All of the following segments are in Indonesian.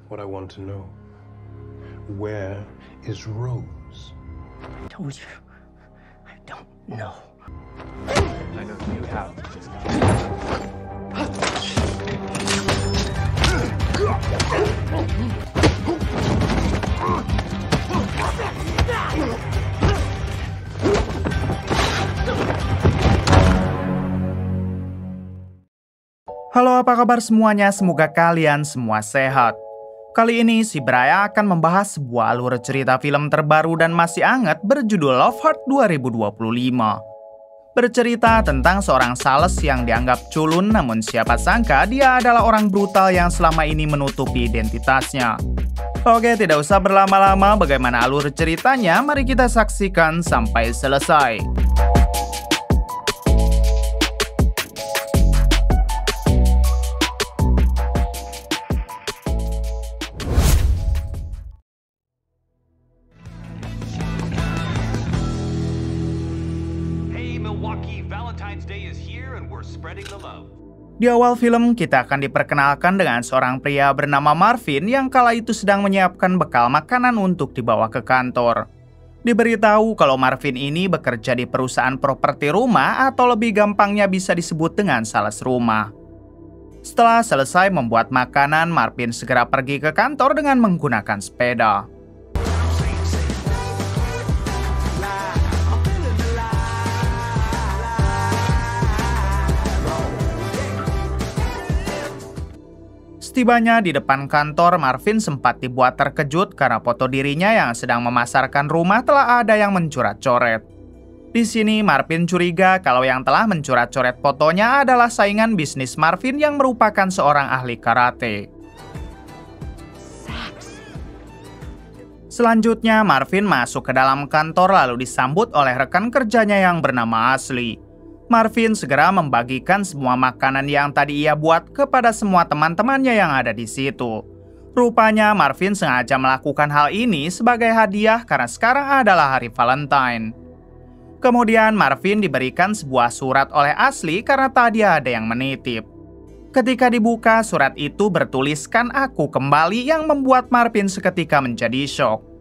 what I want to know. Where is Rose? I told you, I don't know. I know you have just Halo, apa kabar semuanya? Semoga kalian semua sehat. Kali ini si Braya akan membahas sebuah alur cerita film terbaru dan masih hangat berjudul Love Heart 2025. Bercerita tentang seorang sales yang dianggap culun, namun siapa sangka dia adalah orang brutal yang selama ini menutupi identitasnya. Oke, tidak usah berlama-lama, bagaimana alur ceritanya? Mari kita saksikan sampai selesai. Di awal film, kita akan diperkenalkan dengan seorang pria bernama Marvin yang kala itu sedang menyiapkan bekal makanan untuk dibawa ke kantor. Diberitahu kalau Marvin ini bekerja di perusahaan properti rumah atau lebih gampangnya bisa disebut dengan sales rumah. Setelah selesai membuat makanan, Marvin segera pergi ke kantor dengan menggunakan sepeda. Setibanya di depan kantor, Marvin sempat dibuat terkejut karena foto dirinya yang sedang memasarkan rumah telah ada yang mencoret-coret. Di sini Marvin curiga kalau yang telah mencoret-coret fotonya adalah saingan bisnis Marvin yang merupakan seorang ahli karate. Selanjutnya Marvin masuk ke dalam kantor lalu disambut oleh rekan kerjanya yang bernama Ashley. Marvin segera membagikan semua makanan yang tadi ia buat kepada semua teman-temannya yang ada di situ. Rupanya Marvin sengaja melakukan hal ini sebagai hadiah karena sekarang adalah hari Valentine. Kemudian Marvin diberikan sebuah surat oleh Ashley karena tadi ada yang menitip. Ketika dibuka, surat itu bertuliskan "Aku kembali" yang membuat Marvin seketika menjadi syok.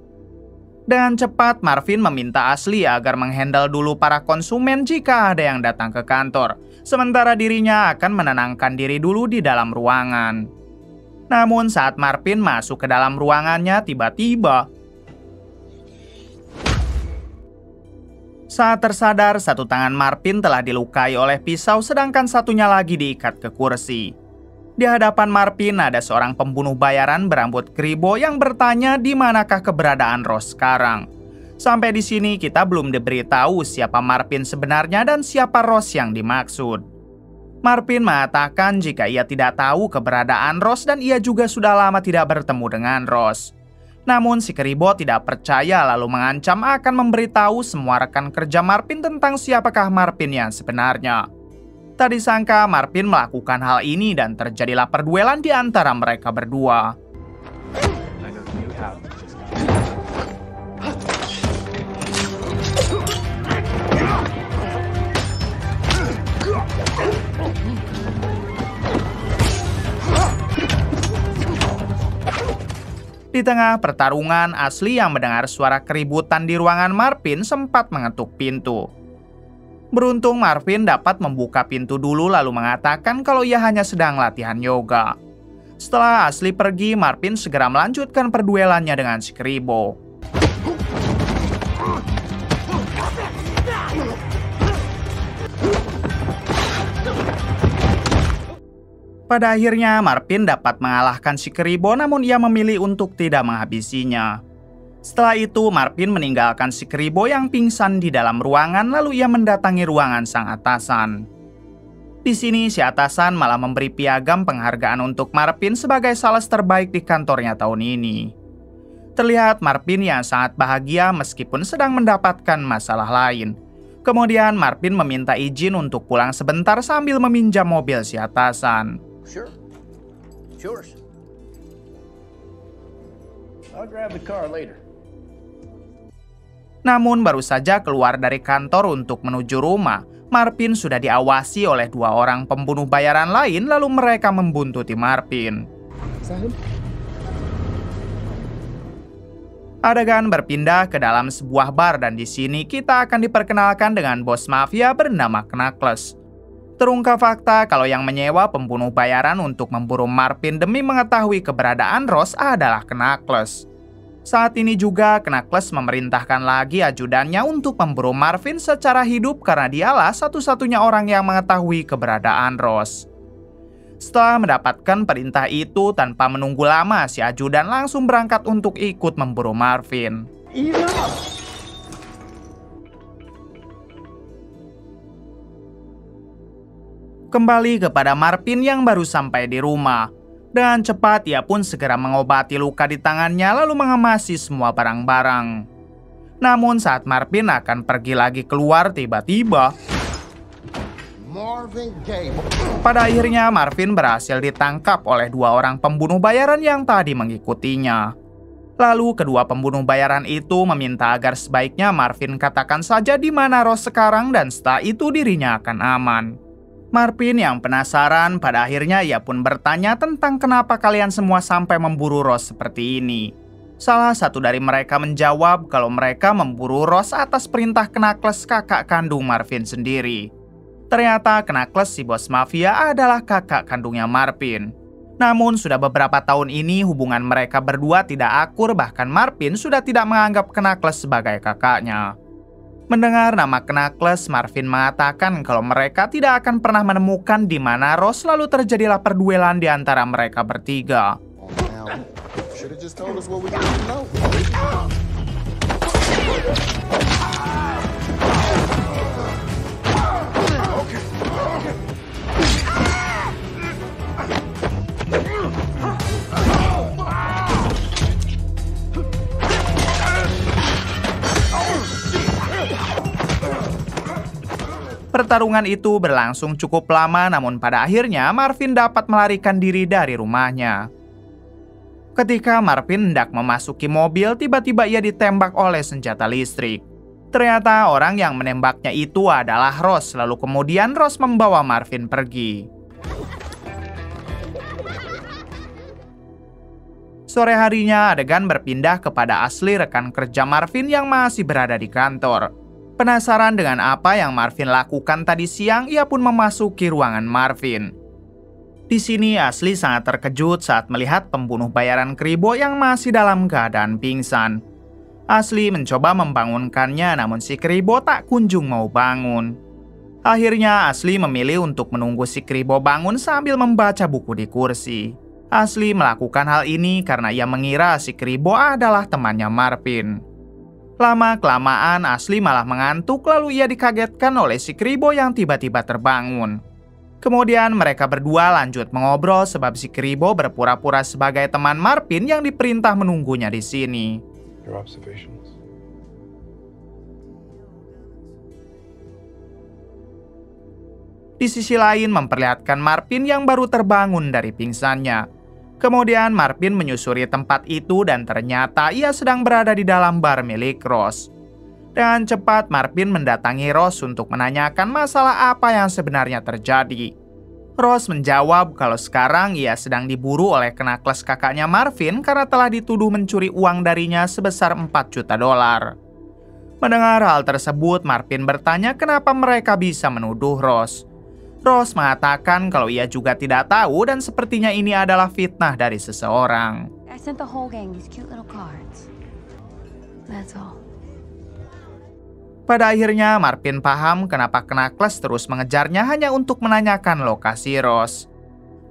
Dengan cepat, Marvin meminta Ashley agar menghandle dulu para konsumen jika ada yang datang ke kantor, sementara dirinya akan menenangkan diri dulu di dalam ruangan. Namun saat Marvin masuk ke dalam ruangannya, tiba-tiba saat tersadar, satu tangan Marvin telah dilukai oleh pisau sedangkan satunya lagi diikat ke kursi. Di hadapan Marvin ada seorang pembunuh bayaran berambut kribo yang bertanya di manakah keberadaan Rose sekarang. Sampai di sini kita belum diberitahu siapa Marvin sebenarnya dan siapa Rose yang dimaksud. Marvin mengatakan jika ia tidak tahu keberadaan Rose dan ia juga sudah lama tidak bertemu dengan Rose. Namun si kribo tidak percaya lalu mengancam akan memberitahu semua rekan kerja Marvin tentang siapakah Marvin yang sebenarnya. Tak disangka Marvin melakukan hal ini dan terjadilah perduelan di antara mereka berdua. Di tengah pertarungan, Ashley yang mendengar suara keributan di ruangan Marvin sempat mengetuk pintu. Beruntung Marvin dapat membuka pintu dulu lalu mengatakan kalau ia hanya sedang latihan yoga. Setelah Ashley pergi, Marvin segera melanjutkan perduelannya dengan si kribo. Pada akhirnya Marvin dapat mengalahkan si kribo namun ia memilih untuk tidak menghabisinya. Setelah itu, Marvin meninggalkan si kribo yang pingsan di dalam ruangan lalu ia mendatangi ruangan sang atasan. Di sini, si atasan malah memberi piagam penghargaan untuk Marvin sebagai sales terbaik di kantornya tahun ini. Terlihat Marvin yang sangat bahagia meskipun sedang mendapatkan masalah lain. Kemudian, Marvin meminta izin untuk pulang sebentar sambil meminjam mobil si atasan. Sure. I'll grab the car later. Namun baru saja keluar dari kantor untuk menuju rumah, Marvin sudah diawasi oleh dua orang pembunuh bayaran lain lalu mereka membuntuti Marvin. Adegan berpindah ke dalam sebuah bar dan di sini kita akan diperkenalkan dengan bos mafia bernama Knuckles. Terungkap fakta kalau yang menyewa pembunuh bayaran untuk memburu Marvin demi mengetahui keberadaan Ross adalah Knuckles. Saat ini juga Knuckles memerintahkan lagi ajudannya untuk memburu Marvin secara hidup karena dialah satu-satunya orang yang mengetahui keberadaan Ross. Setelah mendapatkan perintah itu, tanpa menunggu lama, si ajudan langsung berangkat untuk ikut memburu Marvin. Kembali kepada Marvin yang baru sampai di rumah. Dengan cepat, ia pun segera mengobati luka di tangannya lalu mengemasi semua barang-barang. Namun saat Marvin akan pergi lagi keluar, tiba-tiba pada akhirnya Marvin berhasil ditangkap oleh dua orang pembunuh bayaran yang tadi mengikutinya. Lalu kedua pembunuh bayaran itu meminta agar sebaiknya Marvin katakan saja di mana Ross sekarang dan setelah itu dirinya akan aman. Marvin yang penasaran, pada akhirnya ia pun bertanya tentang kenapa kalian semua sampai memburu Ross seperti ini. Salah satu dari mereka menjawab kalau mereka memburu Ross atas perintah Knuckles, kakak kandung Marvin sendiri. Ternyata Knuckles, si bos mafia, adalah kakak kandungnya Marvin. Namun sudah beberapa tahun ini hubungan mereka berdua tidak akur, bahkan Marvin sudah tidak menganggap Knuckles sebagai kakaknya. Mendengar nama Knuckles, Marvin mengatakan kalau mereka tidak akan pernah menemukan di mana Ross, lalu terjadilah perduelan di antara mereka bertiga. Pertarungan itu berlangsung cukup lama, namun pada akhirnya Marvin dapat melarikan diri dari rumahnya. Ketika Marvin hendak memasuki mobil, tiba-tiba ia ditembak oleh senjata listrik. Ternyata orang yang menembaknya itu adalah Ross, lalu kemudian Ross membawa Marvin pergi. Sore harinya, adegan berpindah kepada Ashley, rekan kerja Marvin yang masih berada di kantor. Penasaran dengan apa yang Marvin lakukan tadi siang, ia pun memasuki ruangan Marvin. Di sini Ashley sangat terkejut saat melihat pembunuh bayaran Kribo yang masih dalam keadaan pingsan. Ashley mencoba membangunkannya, namun si Kribo tak kunjung mau bangun. Akhirnya Ashley memilih untuk menunggu si Kribo bangun sambil membaca buku di kursi. Ashley melakukan hal ini karena ia mengira si Kribo adalah temannya Marvin. Lama-kelamaan Ashley malah mengantuk, lalu ia dikagetkan oleh si Kribo yang tiba-tiba terbangun. Kemudian mereka berdua lanjut mengobrol sebab si Kribo berpura-pura sebagai teman Marvin yang diperintah menunggunya di sini. Di sisi lain memperlihatkan Marvin yang baru terbangun dari pingsannya. Kemudian Marvin menyusuri tempat itu dan ternyata ia sedang berada di dalam bar milik Ross. Dengan cepat Marvin mendatangi Ross untuk menanyakan masalah apa yang sebenarnya terjadi. Ross menjawab kalau sekarang ia sedang diburu oleh Knuckles, kakaknya Marvin, karena telah dituduh mencuri uang darinya sebesar $4 juta. Mendengar hal tersebut, Marvin bertanya kenapa mereka bisa menuduh Ross. Ross mengatakan kalau ia juga tidak tahu dan sepertinya ini adalah fitnah dari seseorang. Pada akhirnya Marvin paham kenapa Knuckles terus mengejarnya hanya untuk menanyakan lokasi Ross.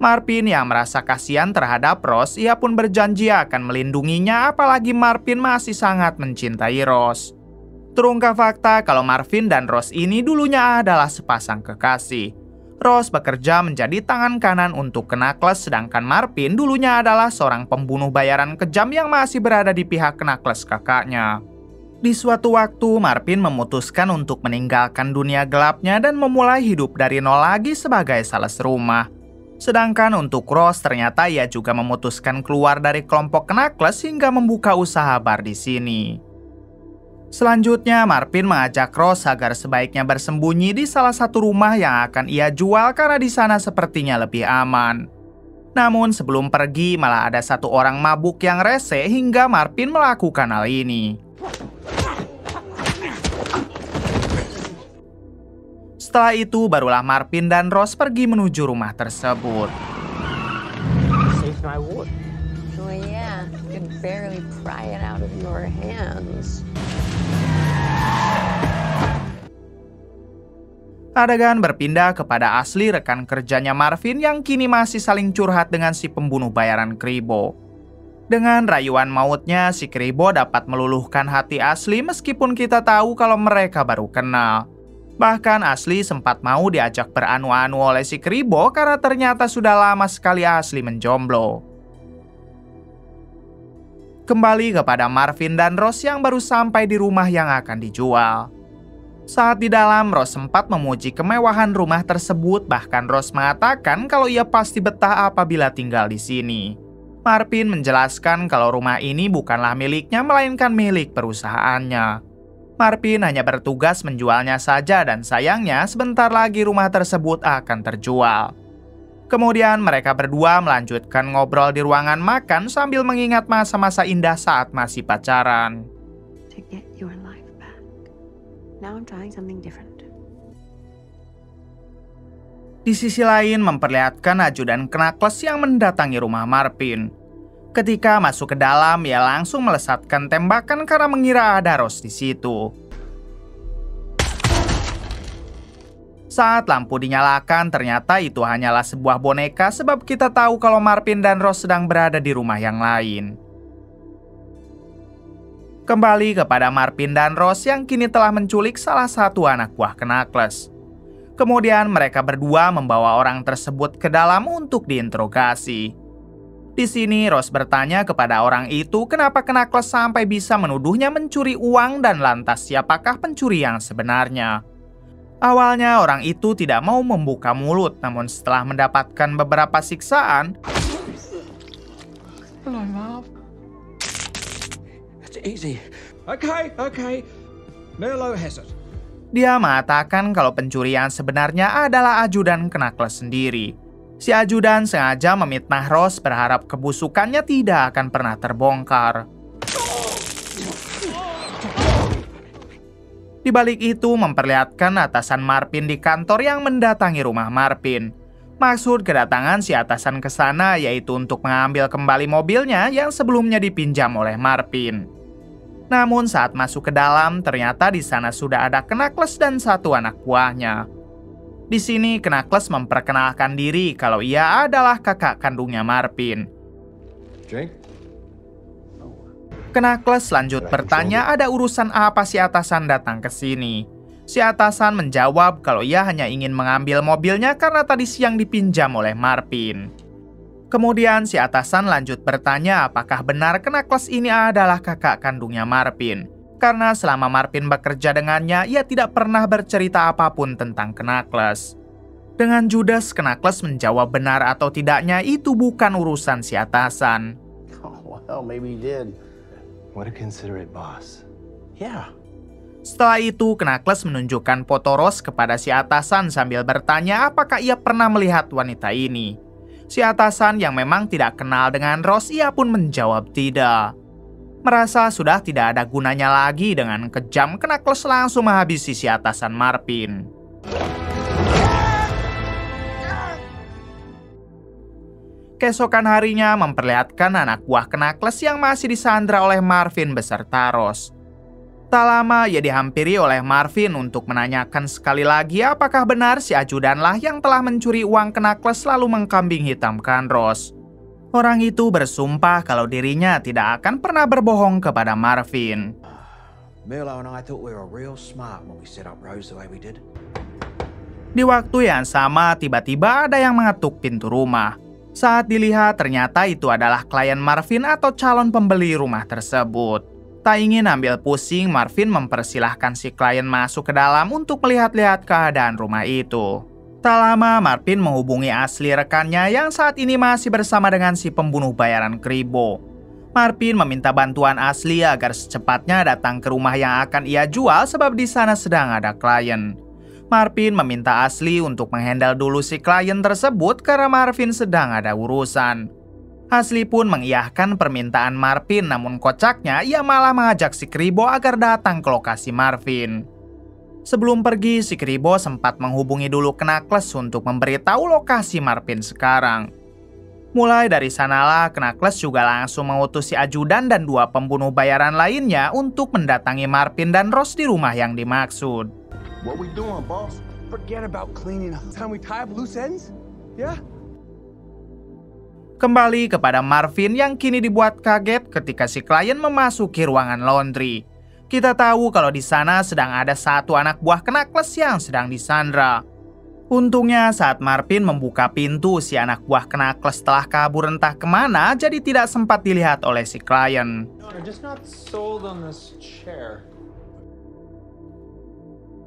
Marvin yang merasa kasihan terhadap Ross, ia pun berjanji akan melindunginya, apalagi Marvin masih sangat mencintai Ross. Terungkap fakta kalau Marvin dan Ross ini dulunya adalah sepasang kekasih. Ross bekerja menjadi tangan kanan untuk Knuckles, sedangkan Marvin dulunya adalah seorang pembunuh bayaran kejam yang masih berada di pihak Knuckles, kakaknya. Di suatu waktu, Marvin memutuskan untuk meninggalkan dunia gelapnya dan memulai hidup dari nol lagi sebagai sales rumah. Sedangkan untuk Ross, ternyata ia juga memutuskan keluar dari kelompok Knuckles hingga membuka usaha bar di sini. Selanjutnya, Marvin mengajak Ross agar sebaiknya bersembunyi di salah satu rumah yang akan ia jual karena di sana sepertinya lebih aman. Namun sebelum pergi malah ada satu orang mabuk yang rese hingga Marvin melakukan hal ini. Setelah itu barulah Marvin dan Rose pergi menuju rumah tersebut. Saved my wood. Oh yeah, you could barely pry it out of your hands. Adegan berpindah kepada Ashley, rekan kerjanya Marvin yang kini masih saling curhat dengan si pembunuh bayaran Kribo. Dengan rayuan mautnya, si Kribo dapat meluluhkan hati Ashley meskipun kita tahu kalau mereka baru kenal. Bahkan Ashley sempat mau diajak beranu-anu oleh si Kribo karena ternyata sudah lama sekali Ashley menjomblo. Kembali kepada Marvin dan Rose yang baru sampai di rumah yang akan dijual. Saat di dalam, Rose sempat memuji kemewahan rumah tersebut, bahkan Rose mengatakan kalau ia pasti betah apabila tinggal di sini. Marvin menjelaskan kalau rumah ini bukanlah miliknya melainkan milik perusahaannya. Marvin hanya bertugas menjualnya saja dan sayangnya sebentar lagi rumah tersebut akan terjual. Kemudian mereka berdua melanjutkan ngobrol di ruangan makan sambil mengingat masa-masa indah saat masih pacaran. To get your life back. Now I'm trying something different. Di sisi lain memperlihatkan ajudan Knuckles yang mendatangi rumah Marvin. Ketika masuk ke dalam, ia langsung melesatkan tembakan karena mengira ada Rose di situ. Saat lampu dinyalakan, ternyata itu hanyalah sebuah boneka sebab kita tahu kalau Marvin dan Rose sedang berada di rumah yang lain. Kembali kepada Marvin dan Rose yang kini telah menculik salah satu anak buah Knuckles. Kemudian mereka berdua membawa orang tersebut ke dalam untuk diinterogasi. Di sini Rose bertanya kepada orang itu kenapa Knuckles sampai bisa menuduhnya mencuri uang dan lantas siapakah pencuri yang sebenarnya. Awalnya orang itu tidak mau membuka mulut, namun setelah mendapatkan beberapa siksaan, Hello, Marv. It's easy. Okay. Merlo has it. dia mengatakan kalau pencuri yang sebenarnya adalah ajudan Knuckles sendiri. Si ajudan sengaja memitnah Rose berharap kebusukannya tidak akan pernah terbongkar. Di balik itu memperlihatkan atasan Marvin di kantor yang mendatangi rumah Marvin. Maksud kedatangan si atasan ke sana yaitu untuk mengambil kembali mobilnya yang sebelumnya dipinjam oleh Marvin. Namun saat masuk ke dalam, ternyata di sana sudah ada Knuckles dan satu anak buahnya. Di sini Knuckles memperkenalkan diri kalau ia adalah kakak kandungnya Marvin. Drink? Knuckles lanjut bertanya ada urusan apa si atasan datang ke sini. Si atasan menjawab kalau ia hanya ingin mengambil mobilnya karena tadi siang dipinjam oleh Marvin. Kemudian si atasan lanjut bertanya apakah benar Knuckles ini adalah kakak kandungnya Marvin. Karena selama Marvin bekerja dengannya, ia tidak pernah bercerita apapun tentang Knuckles. Dengan judes, Knuckles menjawab benar atau tidaknya itu bukan urusan si atasan. Oh, well, maybe he did. What a considerate boss. Yeah. Setelah itu, Knuckles menunjukkan foto Rose kepada si atasan sambil bertanya apakah ia pernah melihat wanita ini. Si atasan yang memang tidak kenal dengan Rose, ia pun menjawab tidak. Merasa sudah tidak ada gunanya lagi dengan kejam, Knuckles langsung menghabisi si atasan Marvin. Keesokan harinya memperlihatkan anak buah Knuckles yang masih disandra oleh Marvin beserta Rose. Tak lama ia dihampiri oleh Marvin untuk menanyakan sekali lagi apakah benar si ajudanlah yang telah mencuri uang Knuckles lalu mengkambing hitamkan Rose. Orang itu bersumpah kalau dirinya tidak akan pernah berbohong kepada Marvin. Merlo and I thought we were real smart when we set up Rose the way we did. Di waktu yang sama, tiba-tiba ada yang mengetuk pintu rumah. Saat dilihat, ternyata itu adalah klien Marvin atau calon pembeli rumah tersebut. Tak ingin ambil pusing, Marvin mempersilahkan si klien masuk ke dalam untuk melihat-lihat keadaan rumah itu. Tak lama, Marvin menghubungi Ashley rekannya yang saat ini masih bersama dengan si pembunuh bayaran Kribo. Marvin meminta bantuan Ashley agar secepatnya datang ke rumah yang akan ia jual sebab di sana sedang ada klien. Marvin meminta Ashley untuk menghandle dulu si klien tersebut karena Marvin sedang ada urusan. Ashley pun mengiyahkan permintaan Marvin, namun kocaknya ia malah mengajak si Kribo agar datang ke lokasi Marvin. Sebelum pergi, si Kribo sempat menghubungi dulu Knuckles untuk memberitahu lokasi Marvin sekarang. Mulai dari sanalah Knuckles juga langsung mengutus si ajudan dan 2 pembunuh bayaran lainnya untuk mendatangi Marvin dan Ross di rumah yang dimaksud. What we doing, boss? Forget about cleaning up. Time we tie up loose ends? Yeah? Kembali kepada Marvin yang kini dibuat kaget ketika si klien memasuki ruangan laundry. Kita tahu kalau di sana sedang ada 1 anak buah Knuckles yang sedang disandra. Untungnya saat Marvin membuka pintu, si anak buah Knuckles telah kabur entah kemana, jadi tidak sempat dilihat oleh si klien.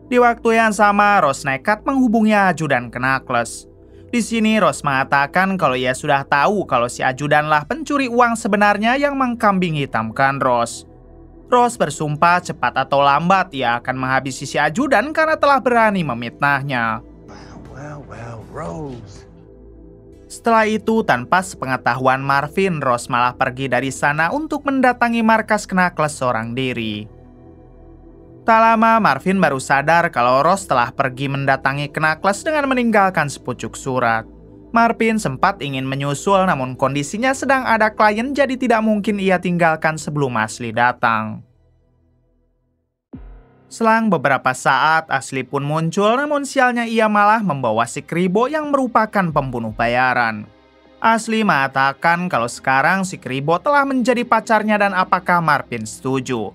Di waktu yang sama, Ross nekat menghubungi ajudan Knuckles. Di sini Ross mengatakan kalau ia sudah tahu kalau si ajudanlah pencuri uang sebenarnya yang mengkambing hitamkan Ross. Ross bersumpah cepat atau lambat ia akan menghabisi si ajudan karena telah berani memfitnahnya. Well, Rose. Setelah itu, tanpa sepengetahuan Marvin, Ross malah pergi dari sana untuk mendatangi markas Knuckles seorang diri. Tak lama, Marvin baru sadar kalau Ross telah pergi mendatangi Knuckles dengan meninggalkan sepucuk surat. Marvin sempat ingin menyusul, namun kondisinya sedang ada klien jadi tidak mungkin ia tinggalkan sebelum Ashley datang. Selang beberapa saat, Ashley pun muncul, namun sialnya ia malah membawa si Kribo yang merupakan pembunuh bayaran. Ashley mengatakan kalau sekarang si Kribo telah menjadi pacarnya dan apakah Marvin setuju.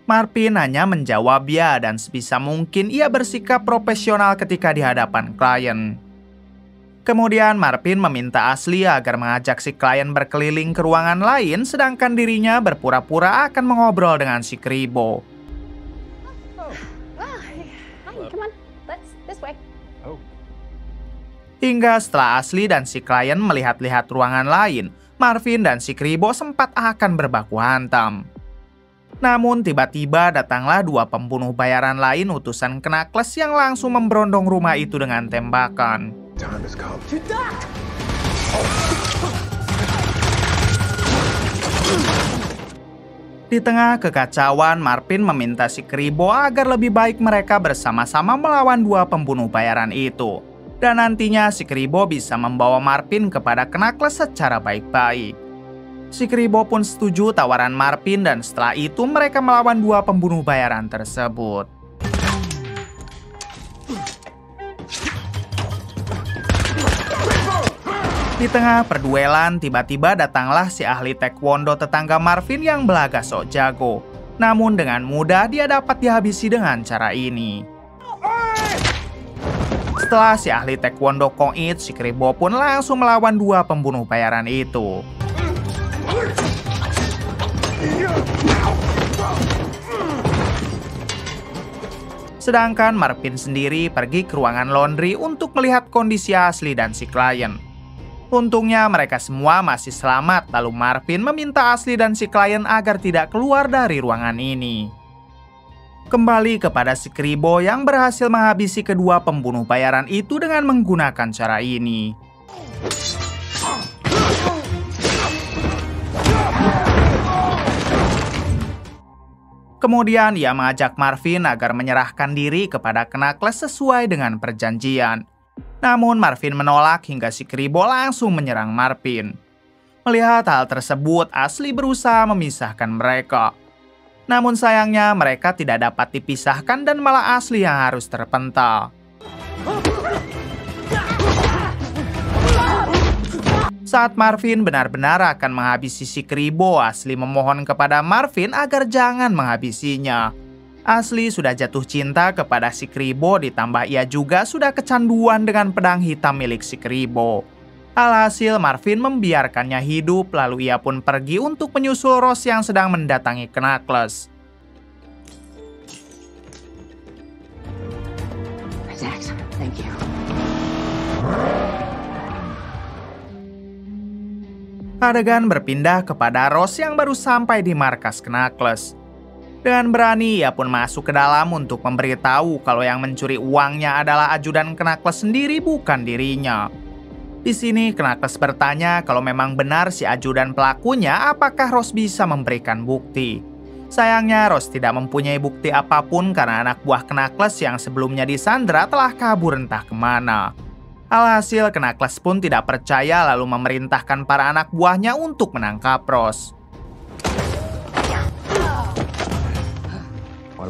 Marvin hanya menjawab ya dan sebisa mungkin ia bersikap profesional ketika di hadapan klien. Kemudian Marvin meminta Ashley agar mengajak si klien berkeliling ke ruangan lain sedangkan dirinya berpura-pura akan mengobrol dengan si Kribo. Hingga setelah Ashley dan si klien melihat-lihat ruangan lain, Marvin dan si Kribo sempat akan berbaku hantam. Namun tiba-tiba datanglah 2 pembunuh bayaran lain utusan Knuckles yang langsung memberondong rumah itu dengan tembakan. Di tengah kekacauan, Marvin meminta si Kribo agar lebih baik mereka bersama-sama melawan 2 pembunuh bayaran itu. Dan nantinya si Kribo bisa membawa Marvin kepada Knuckles secara baik-baik. Si Kribo pun setuju tawaran Marvin dan setelah itu mereka melawan 2 pembunuh bayaran tersebut. Di tengah perduelan, tiba-tiba datanglah si ahli taekwondo tetangga Marvin yang belaga sok jago. Namun dengan mudah dia dapat dihabisi dengan cara ini. Setelah si ahli taekwondo koit, si Kribo pun langsung melawan 2 pembunuh bayaran itu. Sedangkan Marvin sendiri pergi ke ruangan laundry untuk melihat kondisi Ashley dan si klien. Untungnya mereka semua masih selamat, lalu Marvin meminta Ashley dan si klien agar tidak keluar dari ruangan ini. Kembali kepada si Kribo yang berhasil menghabisi kedua pembunuh bayaran itu dengan menggunakan cara ini. Kemudian ia mengajak Marvin agar menyerahkan diri kepada Knuckles sesuai dengan perjanjian. Namun Marvin menolak hingga si Kribo langsung menyerang Marvin. Melihat hal tersebut, Ashley berusaha memisahkan mereka. Namun sayangnya mereka tidak dapat dipisahkan dan malah Ashley yang harus terpental. Saat Marvin benar-benar akan menghabisi si Kribo, Ashley memohon kepada Marvin agar jangan menghabisinya. Ashley sudah jatuh cinta kepada si Kribo, ditambah ia juga sudah kecanduan dengan pedang hitam milik si Kribo. Alhasil Marvin membiarkannya hidup, lalu ia pun pergi untuk menyusul Ross yang sedang mendatangi Knuckles. Thank you. Adegan berpindah kepada Ross yang baru sampai di markas Knuckles. Dengan berani, ia pun masuk ke dalam untuk memberitahu kalau yang mencuri uangnya adalah ajudan Knuckles sendiri, bukan dirinya. Di sini Knuckles bertanya kalau memang benar si ajudan pelakunya, apakah Ross bisa memberikan bukti. Sayangnya Ross tidak mempunyai bukti apapun karena anak buah Knuckles yang sebelumnya disandra telah kabur entah kemana. Alhasil Knuckles pun tidak percaya lalu memerintahkan para anak buahnya untuk menangkap Ross.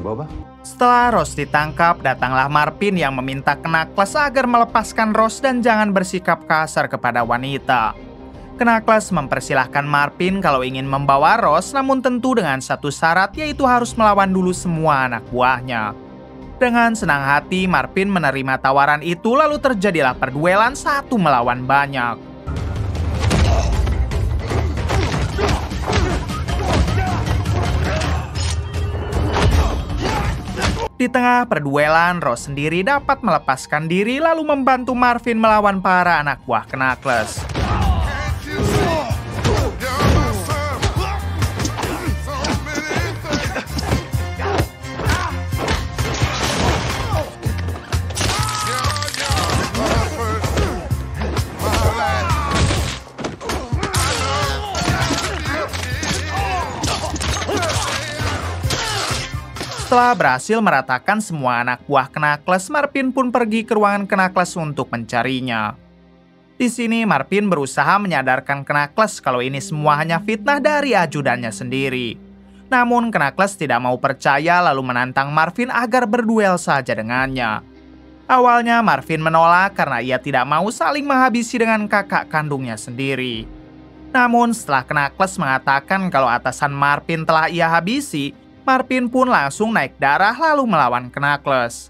Boba? Setelah Ross ditangkap, datanglah Marvin yang meminta Knuckles agar melepaskan Ross dan jangan bersikap kasar kepada wanita. Knuckles mempersilahkan Marvin kalau ingin membawa Ross, namun tentu dengan satu syarat, yaitu harus melawan dulu semua anak buahnya. Dengan senang hati, Marvin menerima tawaran itu, lalu terjadilah perduelan satu melawan banyak. Di tengah perduelan, Ross sendiri dapat melepaskan diri lalu membantu Marvin melawan para anak buah Knuckles. Setelah berhasil meratakan semua anak buah Knuckles, Marvin pun pergi ke ruangan Knuckles untuk mencarinya. Di sini Marvin berusaha menyadarkan Knuckles kalau ini semua hanya fitnah dari ajudannya sendiri. Namun Knuckles tidak mau percaya lalu menantang Marvin agar berduel saja dengannya. Awalnya Marvin menolak karena ia tidak mau saling menghabisi dengan kakak kandungnya sendiri. Namun setelah Knuckles mengatakan kalau atasan Marvin telah ia habisi, Marvin pun langsung naik darah lalu melawan Knuckles.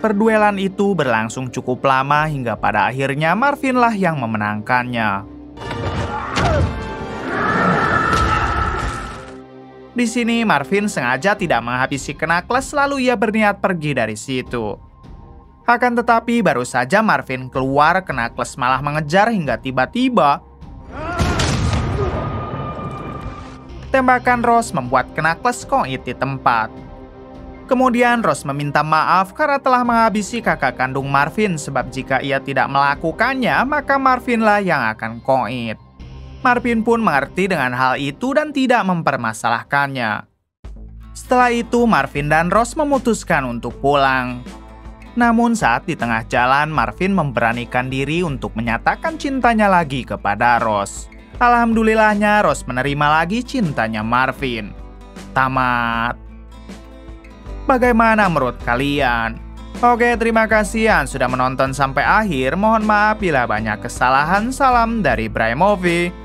Perduelan itu berlangsung cukup lama hingga pada akhirnya Marvin lah yang memenangkannya. Di sini Marvin sengaja tidak menghabisi Knuckles lalu ia berniat pergi dari situ. Akan tetapi baru saja Marvin keluar, Knuckles malah mengejar hingga tiba-tiba tembakan Ross membuat Knuckles koit di tempat. Kemudian Ross meminta maaf karena telah menghabisi kakak kandung Marvin, sebab jika ia tidak melakukannya maka Marvin lah yang akan koit. Marvin pun mengerti dengan hal itu dan tidak mempermasalahkannya. Setelah itu Marvin dan Ross memutuskan untuk pulang. Namun saat di tengah jalan Marvin memberanikan diri untuk menyatakan cintanya lagi kepada Ross. Alhamdulillahnya Ross menerima lagi cintanya Marvin. Tamat. Bagaimana menurut kalian? Oke, terima kasih yang sudah menonton sampai akhir. Mohon maaf bila banyak kesalahan. Salam dari Bray Movie.